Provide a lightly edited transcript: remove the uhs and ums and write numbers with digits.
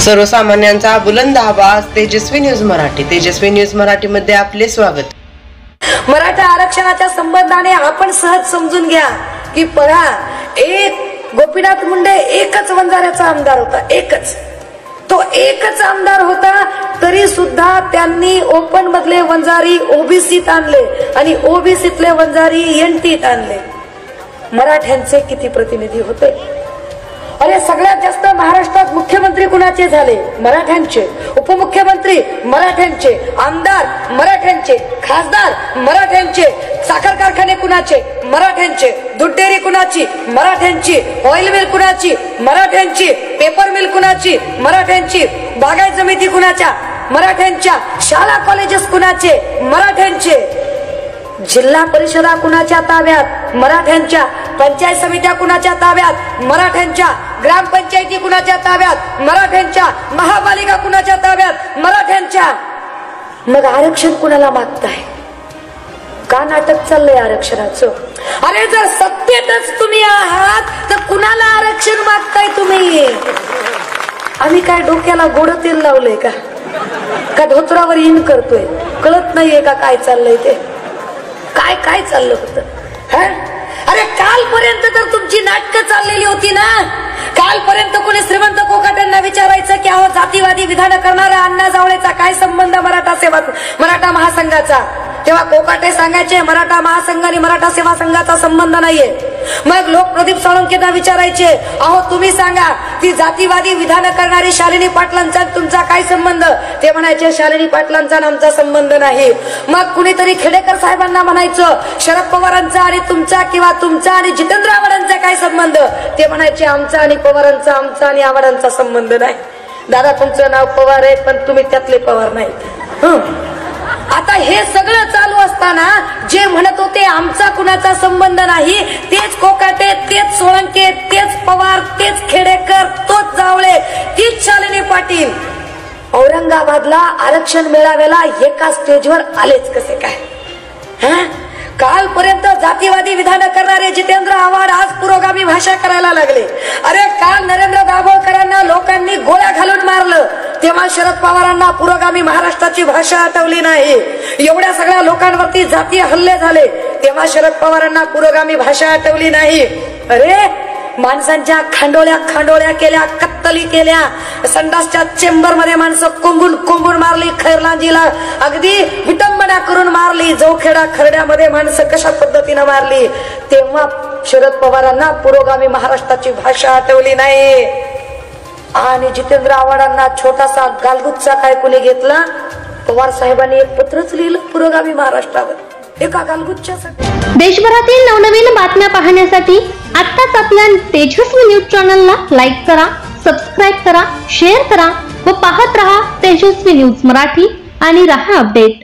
सर्वसामान्यांचा बुलंद आवाज तेजस्वी न्यूज मराठी. तेजस्वी न्यूज मराठी मध्ये आपले स्वागत. मराठा आरक्षणाच्या संबंधाने आपण सहज समजून घ्या की पहा, एक गोपीनाथ मुंडे एकच वंजाऱ्याचा आमदार होता, एकच. तो एकच आमदार होता तरी सुद्धा त्यांनी ओपन मधले वंजारी ओबीसीत आणले आणि ओबीसीतले वंजारी एनटीत आणले. मराठ्यांचे किती प्रतिनिधी होते? अरे सगळ्यात जास्त महाराष्ट्रात मुख्यमंत्री कुणाचे झाले? मराठ्यांचे. उपमुख्यमंत्री मराठ्यांचे, आमदार मराठ्यांचे, खासदार मराठ्यांचे, साखर कारखाने कुणाचे? मराठ्यांचे. दूध डेअरी कुणाची? मराठ्यांची. ऑइल मिल कुणाची? मराठ्यांची. पेपर मिल कुणाची? मराठ्यांची. बागायत समिती कुणाच्या? मराठ्यांच्या. शाळा कॉलेजेस कुणाचे? मराठ्यांचे. जिल्हा परिषदा कुणाच्या ताब्यात? मराठ्यांच्या. पंचायत समित्या कुणाच्या ताब्यात? मराठ्यांच्या. ग्रामपंचायती कुणाच्या ताब्यात? मराठ्यांच्या. महापालिका कुणाच्या ताब्यात? मराठ्यांच्या. मग आरक्षण कुणाला मागताय? का नाटक चाललंय आरक्षणाचं? अरे जर सत्तेतच तुम्ही आहात तर कुणाला आरक्षण मागताय तुम्ही? आम्ही काय डोक्याला गोड तेल लावलंय का धोत्रावर इन करतोय? कळत नाहीये का काय चाललंय ते? काय काय चाललं होतं? अरे कालपर्यंत तर तुमची नाटकं चाललेली होती ना. कालपर्यंत कोणी श्रीमंत कोकाट्यांना विचारायचं की अहो जातीवादी विधान करणारा अण्णा जावळेचा काय संबंध मराठा महासंघाचा? तेव्हा कोकाटे सांगायचे मराठा महासंघ आणि मराठा सेवा संघाचा संबंध नाहीये. मग लोक प्रदीप साळुंखेंना विचारायचे अहो तुम्ही सांगा ती जातीवादी विधान करणारी शालिनी पाटलांचा तुमचा काय संबंध? ते म्हणायचे शालिनी पाटलांचा आमचा संबंध नाही. मग कुणीतरी खेडेकर साहेबांना म्हणायचं शरद पवारांचा आणि तुमचा किंवा तुमचा आणि जितेंद्र आव्हाडांचा काय संबंध? ते म्हणायचे आमचा आणि पवारांचा, आमचा आणि आव्हाडांचा संबंध नाही. दादा तुमचं नाव पवार आहे पण तुम्ही त्यातले पवार नाहीत. आता हे सगळं चालू असताना जे म्हणत होते आमचा कुणाचा संबंध नाही, तेच कोकाटे, तेच सोळंके, तेच पवार, तेच खेडेकर, तोच जावळे, तीच शालिनी पाटील औरंगाबादला आरक्षण मेळाव्याला एका स्टेजवर आलेच कसे काय? कालपर्यंत जातीवादी विधान करणारे जितेंद्र आव्हाड आज पुरोगामी भाषा करायला लागले. अरे काल नरेंद्र दाभोळकरांना लोकांनी गोळ्या घालून मारलं तेव्हा शरद पवारांना पुरोगामी महाराष्ट्राची भाषा आठवली नाही. एवढ्या सगळ्या लोकांवरती जातीय हल्ले झाले तेव्हा शरद पवारांना पुरोगामी भाषा आठवली नाही. अरे माणसांच्या खांडोळ्या केल्या, कत्तली केल्या, संडासच्या चेंबर मध्ये माणसं कोंबून मारली, खैरलांजीला अगदी विटंबना करून मारली, जवखेडा खरड्यामध्ये माणसं कशा पद्धतीनं मारली तेव्हा शरद पवारांना पुरोगामी महाराष्ट्राची भाषा आठवली नाही. आणि जितेंद्र आव्हाडांना छोटासा गालगुच्चा काय कुणी घेतला? पवार साहेबांनी एक पत्रच लिहिलं पुरोगामी महाराष्ट्रावर एका गालगुच्च्यासाठी. देशभरातील नवनवीन बातम्या पाहण्यासाठी आत्ताच आपल्या तेजस्वी न्यूज चॅनलला लाईक करा, सबस्क्राईब करा, शेअर करा व पाहत रहा तेजस्वी न्यूज मराठी आणि रहा अपडेट.